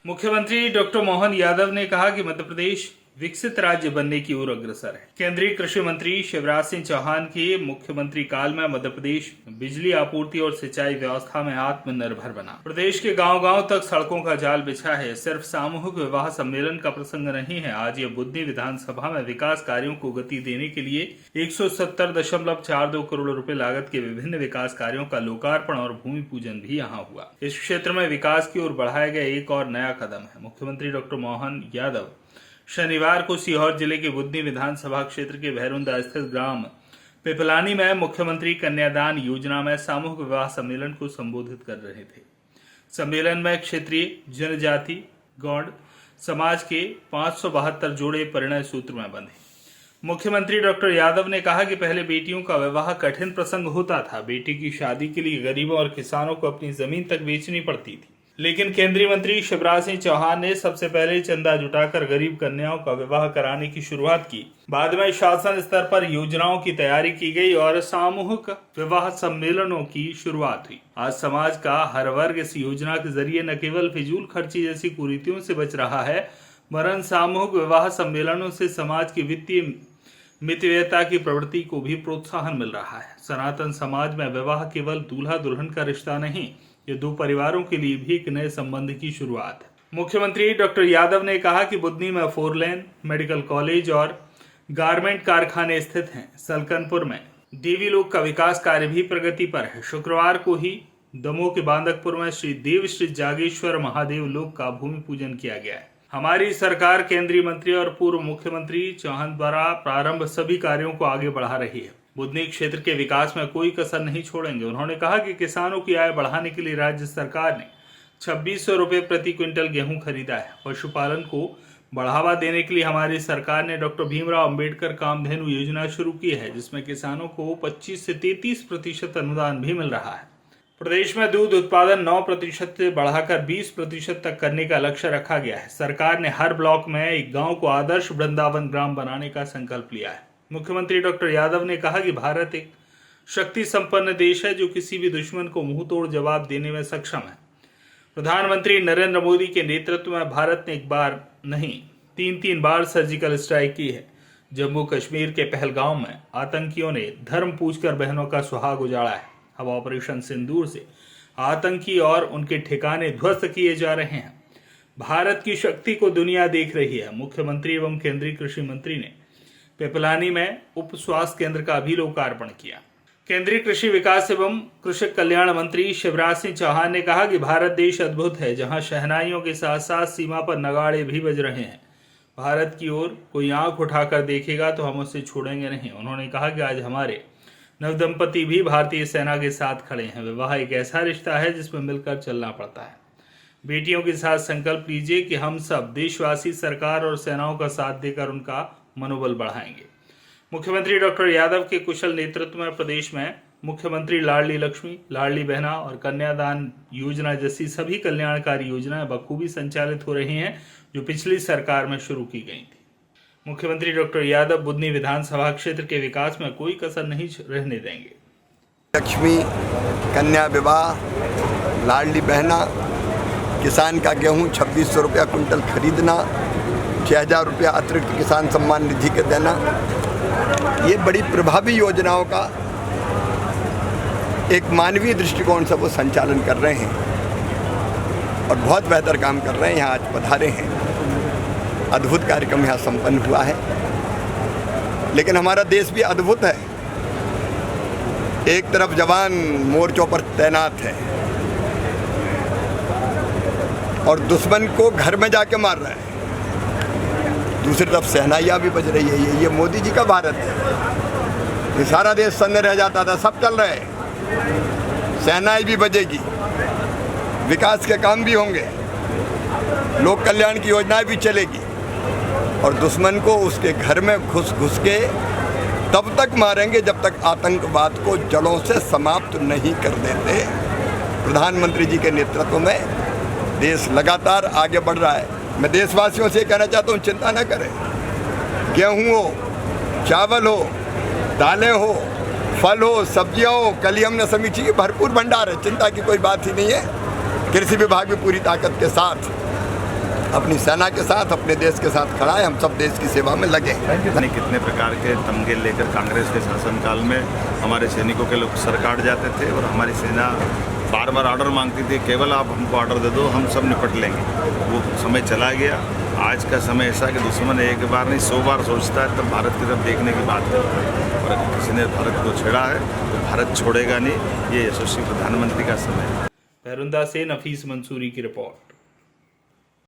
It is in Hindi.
मुख्यमंत्री डॉक्टर मोहन यादव ने कहा कि मध्य प्रदेश विकसित राज्य बनने की ओर अग्रसर है। केंद्रीय कृषि मंत्री शिवराज सिंह चौहान के मुख्यमंत्री काल में मध्य प्रदेश बिजली आपूर्ति और सिंचाई व्यवस्था में आत्मनिर्भर बना। प्रदेश के गांव-गांव तक सड़कों का जाल बिछा है। सिर्फ सामूहिक विवाह सम्मेलन का प्रसंग नहीं है। आज ये बुद्धनी विधानसभा में विकास कार्यों को गति देने के लिए 170.42 करोड़ रुपए लागत के विभिन्न विकास कार्यों का लोकार्पण और भूमि पूजन भी यहाँ हुआ। इस क्षेत्र में विकास की ओर बढ़ाया गया एक और नया कदम है। मुख्यमंत्री डॉक्टर मोहन यादव शनिवार को सीहोर जिले के बुद्धनी विधानसभा क्षेत्र के भैरुंदा स्थित ग्राम पिपलानी में मुख्यमंत्री कन्यादान योजना में सामूहिक विवाह सम्मेलन को संबोधित कर रहे थे। सम्मेलन में क्षेत्रीय जनजाति गौड़ समाज के 572 जोड़े परिणय सूत्र में बंधे। मुख्यमंत्री डॉक्टर यादव ने कहा कि पहले बेटियों का विवाह कठिन प्रसंग होता था। बेटी की शादी के लिए गरीबों और किसानों को अपनी जमीन तक बेचनी पड़ती थी, लेकिन केंद्रीय मंत्री शिवराज सिंह चौहान ने सबसे पहले चंदा जुटाकर गरीब कन्याओं का विवाह कराने की शुरुआत की। बाद में शासन स्तर पर योजनाओं की तैयारी की गई और सामूहिक विवाह सम्मेलनों की शुरुआत हुई। आज समाज का हर वर्ग इस योजना के जरिए न केवल फिजूल खर्ची जैसी कुरीतियों से बच रहा है, वरन सामूहिक विवाह सम्मेलनों से समाज की वित्तीय मितव्ययता की प्रवृत्ति को भी प्रोत्साहन मिल रहा है। सनातन समाज में विवाह केवल दूल्हा दुल्हन का रिश्ता नहीं, ये दो परिवारों के लिए भी एक नए संबंध की शुरुआत है। मुख्यमंत्री डॉक्टर यादव ने कहा कि बुद्धनी में 4 लेन मेडिकल कॉलेज और गारमेंट कारखाने स्थित हैं। सलकनपुर में देवी लोक का विकास कार्य भी प्रगति पर है। शुक्रवार को ही दमोह के बांदकपुर में श्री जागेश्वर महादेव लोक का भूमि पूजन किया गया है। हमारी सरकार केंद्रीय मंत्री और पूर्व मुख्यमंत्री चौहान द्वारा प्रारंभ सभी कार्यों को आगे बढ़ा रही है। बुद्धनी क्षेत्र के विकास में कोई कसर नहीं छोड़ेंगे। उन्होंने कहा कि किसानों की आय बढ़ाने के लिए राज्य सरकार ने 2600 रुपए प्रति क्विंटल गेहूं खरीदा है। पशुपालन को बढ़ावा देने के लिए हमारी सरकार ने डॉक्टर भीमराव अंबेडकर कामधेनु योजना शुरू की है, जिसमें किसानों को 25 से 33% अनुदान भी मिल रहा है। प्रदेश में दूध उत्पादन 9% से बढ़ाकर 20% तक करने का लक्ष्य रखा गया है। सरकार ने हर ब्लॉक में एक गाँव को आदर्श वृंदावन ग्राम बनाने का संकल्प लिया है। मुख्यमंत्री डॉक्टर यादव ने कहा कि भारत एक शक्ति संपन्न देश है जो किसी भी दुश्मन को मुंह तोड़ जवाब देने में सक्षम है। प्रधानमंत्री नरेंद्र मोदी के नेतृत्व में भारत ने एक बार नहीं 3 बार सर्जिकल स्ट्राइक की है। जम्मू कश्मीर के पहलगांव में आतंकियों ने धर्म पूछकर बहनों का सुहाग उजाड़ा है। अब ऑपरेशन सिंदूर से आतंकी और उनके ठिकाने ध्वस्त किए जा रहे हैं। भारत की शक्ति को दुनिया देख रही है। मुख्यमंत्री एवं केंद्रीय कृषि मंत्री ने पिपलानी में उप स्वास्थ्य केंद्र का भी लोकार्पण किया। केंद्रीय कृषि विकास एवं कृषक कल्याण मंत्री शिवराज सिंह चौहान ने कहा कि भारत देश अद्भुत है, जहां शहनाइयों के साथ साथ सीमा पर नगाड़े भी बज रहे हैं। भारत की ओर कोई आंख उठाकर देखेगा तो हम उसे छोड़ेंगे नहीं। उन्होंने कहा कि आज हमारे नवदंपति भी भारतीय सेना के साथ खड़े हैं। विवाह एक ऐसा रिश्ता है जिसमें मिलकर चलना पड़ता है। बेटियों के साथ संकल्प लीजिए कि हम सब देशवासी सरकार और सेनाओं का साथ देकर उनका मनोबल बढ़ाएंगे। मुख्यमंत्री डॉक्टर यादव के कुशल नेतृत्व में प्रदेश में मुख्यमंत्री लाडली लक्ष्मी, लाडली बहना और कन्यादान योजना जैसी सभी कल्याणकारी योजनाएं बखूबी संचालित हो रही हैं, जो पिछली सरकार में शुरू की गई थी। मुख्यमंत्री डॉक्टर यादव बुद्धनी विधानसभा क्षेत्र के विकास में कोई कसर नहीं रहने देंगे। लक्ष्मी, कन्या विवाह, लाडली बहना, किसान का गेहूं 2600 रुपया कुंटल खरीदना, 6000 रुपया अतिरिक्त किसान सम्मान निधि के देना, ये बड़ी प्रभावी योजनाओं का एक मानवीय दृष्टिकोण से वो संचालन कर रहे हैं और बहुत बेहतर काम कर रहे हैं। यहाँ आज पधारे हैं, अद्भुत कार्यक्रम यहाँ संपन्न हुआ है। लेकिन हमारा देश भी अद्भुत है। एक तरफ जवान मोर्चों पर तैनात है और दुश्मन को घर में जाके मार रहा है, दूसरी तरफ सहनाइयाँ भी बज रही है। ये मोदी जी का भारत है। ये सारा देश सन्न रह जाता था, सब चल रहे हैं, सहनाई भी बजेगी, विकास के काम भी होंगे, लोक कल्याण की योजनाएं भी चलेगी और दुश्मन को उसके घर में घुस के तब तक मारेंगे जब तक आतंकवाद को जड़ों से समाप्त नहीं कर देते। प्रधानमंत्री जी के नेतृत्व में देश लगातार आगे बढ़ रहा है। मैं देशवासियों से कहना चाहता हूँ, चिंता न करें। गेहूँ हो, चावल हो, दालें हो, फल हो, सब्जियाँ हो, कल ही हमने समीक्षा की, भरपूर भंडार है, चिंता की कोई बात ही नहीं है। कृषि विभाग भी पूरी ताकत के साथ अपनी सेना के साथ, अपने देश के साथ खड़ा है। हम सब देश की सेवा में लगे हैं। कितने प्रकार के तमगे लेकर कांग्रेस के शासनकाल में हमारे सैनिकों के लोग सर काट जाते थे और हमारी सेना बार बार ऑर्डर मांगती थी, केवल आप हमको ऑर्डर दे दो, हम सब निपट लेंगे। वो समय चला गया। आज का समय ऐसा कि दुश्मन एक बार नहीं 100 बार सोचता है, तब भारत की तरफ देखने की बात करता है। और अगर किसी ने भारत को छेड़ा है तो भारत छोड़ेगा नहीं। ये यशस्वी प्रधानमंत्री का समय है। भैरुंदा से नफीस मंसूरी की रिपोर्ट।